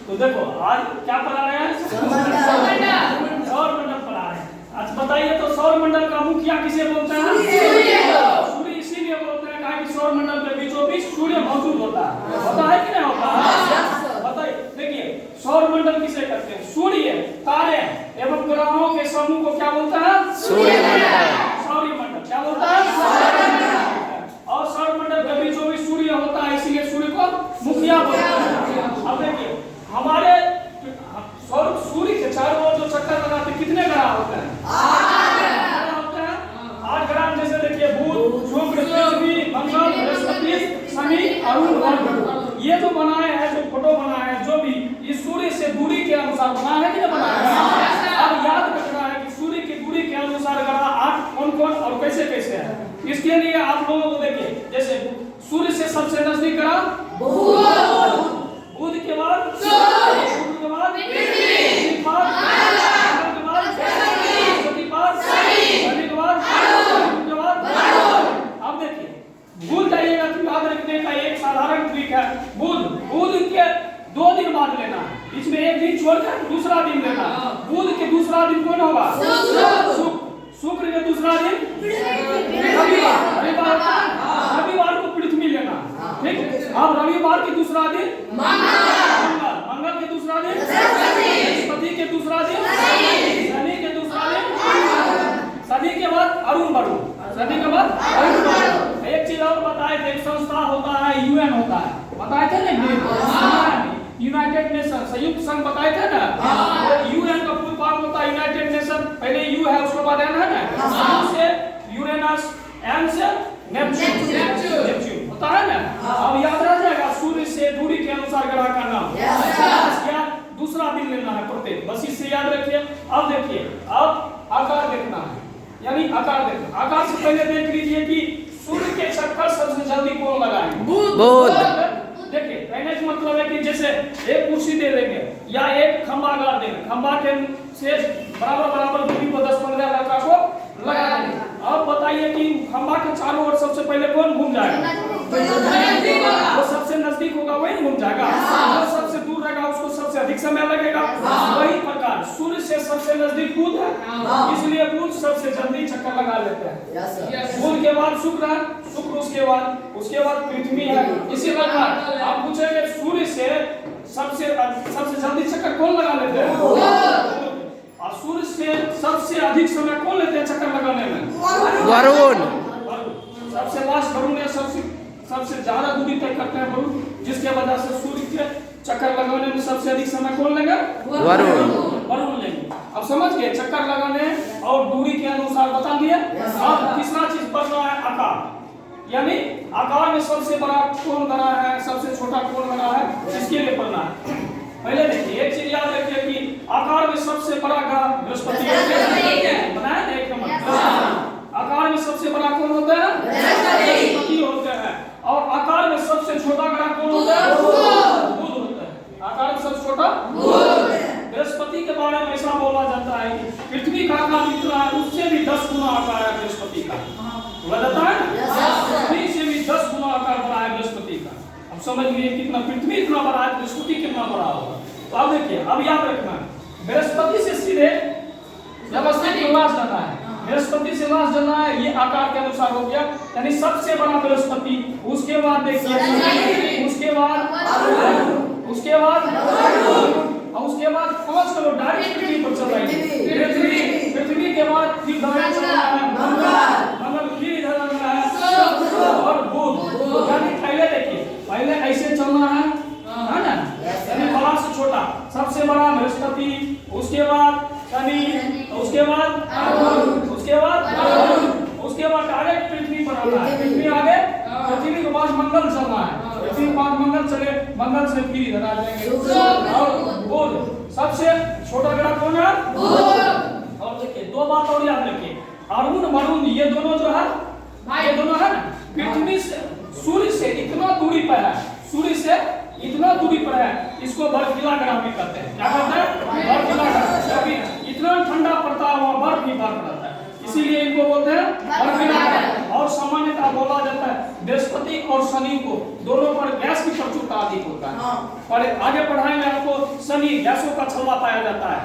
तो देखो आज क्या पढ़ा रहे हैं? सौर मंडल पढ़ा रहे हैं। आज बताइए तो सौर मंडल का मुखिया किसे बोलते हैं? सूर्य। इसीलिए बोलते हैं कि सौर मंडल के बीचों बीच सूर्य मौजूद होता है कि नहीं होता है? बताइए, देखिए सौर मंडल किसे कहते हैं? सूर्य, तारे एवं ग्रहों के समूह को क्या बोलता है? सूर्य मंडल। सौर मंडल क्या बोलता है? और सौर मंडल के बीचों बीच सूर्य होता है, इसीलिए सूर्य को मुखिया बोलते हैं। अब देखिए हमारे सूर्य के चारों ओर जो चक्कर लगाते कितने ग्रह होते हैं? 8 ग्रह। जैसे देखिए बुध, शुक्र, पृथ्वी, मंगल, बृहस्पति, शनि, अरुण, ये जो बनाए हैं, जो फोटो बनाए हैं, जो भी इस सूर्य से दूरी के अनुसार बनाया है कि नहीं बनाया है? अब याद रखना है कि सूर्य की दूरी के अनुसार ग्रह 8 कौन-कौन और कैसे-कैसे है। इसके लिए आप लोगों को देखिए, जैसे सूर्य से सबसे नजदीक ग्रह बुध, बुध के बाद सूर्य, बुध के बाद पृथ्वी, के बाद मंगल, के बाद बृहस्पति, के बाद शनि, के बाद अरुण, के बाद। अब देखिए भूल जाइएगा तो याद रखने का एक साधारण ट्रिक है। बुध के 2 दिन बाद लेना है, इसमें एक दिन छोड़कर दूसरा दिन लेना है। बुध के दूसरा दिन कौन होगा? शुक्र के दूसरा दिन रविवार को पृथ्वी लेना, ठीक। अब रविवार के दूसरा दिन मंगल के दूसरा दिन बृहस्पति के दूसरा दिन शनि के दूसरा दिन शनि के बाद अरुण, शनि के बाद अरुण। एक चीज और बताए थे, एक संस्था होता है यूएन होता है, बताए थे ना, यूनाइटेड नेशन, संयुक्त संघ बताए थे ना। यूएन का फुल फॉर्म होता है यूनाइटेड नेशन, पहले यू है उसके बाद एन है ना। यू से यूरेनस, एन से नेपच्यून होता है ना। अब याद रह जाएगा सूर्य से दूरी के अनुसार ग्रह का नाम, क्या दूसरा दिन लेना है प्रत्येक, बस इससे याद रखिए। अब देखिए, अब आकार देखना है, यानी आकार देखना। आकार से पहले देख लीजिए कि सूर्य के चक्कर सबसे जल्दी कौन लगाएंगे? बुध। देखिए कहने का मतलब है कि जैसे एक कुर्सी दे देंगे या एक खंबा गाड़ देंगे, खंबा के से बराबर दूरी पर 10-15 लड़का को लगा देंगे। अब बताइए कि खंबा के चारों ओर सबसे पहले कौन घूम जाएगा? वो सबसे नजदीक होगा वही घूम जाएगा, और सबसे दूर रहेगा उसको सबसे अधिक समय लगेगा। वही प्रकार सूर्य से सबसे नजदीक बुध है, इसलिए बुध सबसे जल्दी चक्कर लगा लेते हैं। बुध के बाद शुक्र है, शुक्र उसके बाद पृथ्वी है। इसी प्रकार आप पूछेंगे सूर्य से सबसे जल्दी चक्कर कौन लगा लेते हैं? और सूर्य से सबसे अधिक समय कौन लेते हैं चक्कर लगाने में? वरुण। सबसे लास्ट वरुण है, सबसे ज्यादा दूरी तय करते हैं वरुण, जिसके वजह से सूर्य के चक्कर लगाने में सबसे अधिक समय कौन लेगा? वरुण लेंगे। अब समझ गए चक्कर लगाने और दूरी के अनुसार बता दिए। अब तीसरा चीज पढ़ना है आकार, यानी आकार में सबसे बड़ा कौन ग्रह है, सबसे छोटा कौन ग्रह है, इसके लिए पढ़ना है। पहले देखिए एक चीज याद रखिए कि आकार में सबसे बड़ा ग्रह बृहस्पति बनाया ना, एक नंबर। आकार में सबसे बड़ा कौन होता है? बृहस्पति होता है। और आकार में सबसे छोटा ग्रह कौन होता है? बुध होता है। आकार में सबसे छोटा बृहस्पति के बारे में ऐसा बोला जाता है कि पृथ्वी का आकार जितना है उससे भी 10 गुना आकार है बृहस्पति का, बोला जाता है ना। पृथ्वी से भी 10 गुना आकार बड़ा है बृहस्पति का। अब समझ लीजिए कितना पृथ्वी इतना बड़ा है, बृहस्पति कितना बड़ा होगा। तो अब देखिए, अब याद रखना बृहस्पति से सीधे व्यवस्थित निवास जाना है, बृहस्पति से लास्ट जाना है, ये आकार के अनुसार हो गया, यानी सबसे बड़ा बृहस्पति, उसके बाद देखिए उसके बाद और उसके बाद 5 करोड़ डायरेक्ट पृथ्वी पर चल रही है। पृथ्वी के बाद फिर धरती चल रहा है मंगल, फिर इधर लग रहा है और बुध। यानी पहले देखिए, पहले ऐसे चलना है ना, यानी बड़ा से छोटा, सबसे बड़ा बृहस्पति, उसके बाद शनि, उसके बाद डायरेक्ट पृथ्वी पर आना है। पृथ्वी आगे, पृथ्वी के बाद मंगल चलना है, पृथ्वी के बाद मंगल चले, मंगल से फिर इधर आ जाएंगे और बुध। सबसे छोटा ग्रह कौन है? बुध। और देखिए 2 बात और याद रखिए, अरुण वरुण ये दोनों जो है, ये दोनों है ना, पृथ्वी से सूर्य से इतना दूरी पर है, सूर्य से इतना दूरी पर है, इसको बर्फीला ग्रह भी कहते हैं। क्या कहते हैं? बर्फीला ग्रह। इतना ठंडा पड़ता है वहाँ बर्फ ही बर्फ रहता है, इसीलिए इनको बोलते हैं बर्फीला ग्रह। और सामान्यतः बोला जाता है बृहस्पति और शनि को दोनों पर गैस की प्रचुरता अधिक होता है। पर आगे पढ़ाई में आपको शनि गैसों का छल्ला पाया जाता है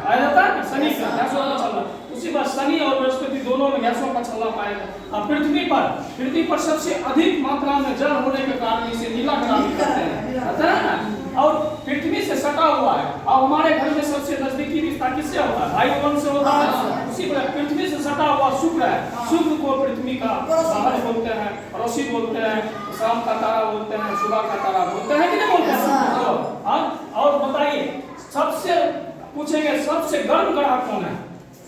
शनि का गैसों का छल्ला। उसी बात शनि और बृहस्पति दोनों में गैसों का छल्ला पाया जाता है। पृथ्वी पर सबसे अधिक मात्रा में जल होने के कारण इसे नीला ग्रह भी कहते हैं, और पृथ्वी से सटा हुआ है। और हमारे घर में सबसे नजदीकी रिश्ता किससे होता है? भाई बहन से होता है। उसी पर पृथ्वी से सटा हुआ शुक्र है। शुक्र को पृथ्वी का सहज बोलते हैं, ऋषि बोलते हैं, शाम का तारा बोलते हैं, सुबह का तारा बोलते हैं कि नहीं बोलते हैं? और बताइए सबसे पूछेंगे सबसे गर्म ग्रह कौन है?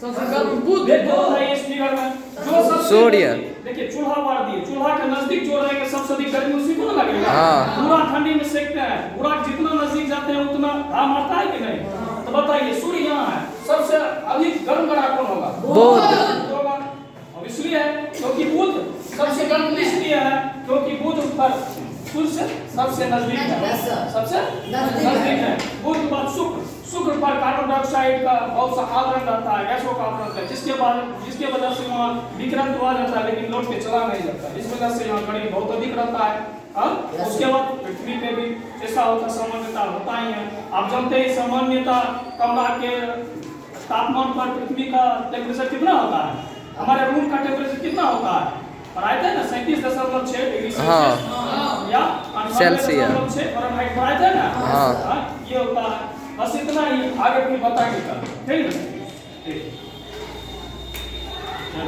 बुध। इस फिगर में जो सबसे सूर्य। देखिए चूल्हा बार दिए, चूल्हा के नजदीक जो रहेगा सबसे अधिक गर्मी उसी को ना लगेगा। पूरा ठंडी में सेकते हैं, पूरा जितना नजदीक जाते हैं उतना घाम आता है कि नहीं? तो बताइए सूर्य यहाँ है, सबसे अधिक गर्म ग्रह कौन होगा? बुध होगा। अब इसलिए है क्योंकि बुध सबसे गर्म इसलिए है क्योंकि बुध पर सूर्य से सबसे नजदीक है, सबसे नजदीक है। बुध के बाद शुक्र पर कार्बन डाइऑक्साइड का बहुत सा आवरण रहता है, गैसों का आवरण रहता है, जिसके वजह से वहाँ विकिरण तो आ जाता है लेकिन लौट के चला नहीं जाता। इस वजह से यहाँ कड़ी बहुत अधिक रहता है। उसके बाद पृथ्वी पे भी ऐसा होता सामान्यता होता ही है। आप जानते हैं सामान्यता कमरा के तापमान पर पृथ्वी का टेम्परेचर कितना होता है? हमारे रूम का टेम्परेचर कितना होता है? पढ़ाए थे ना 37.6 डिग्री सेल्सियस या 98.6 फahrenheit पढ़ाए थे ना? ये होता है। बस इतना ही, आगे फिर बताएंगे कल, ठीक है? ठीक।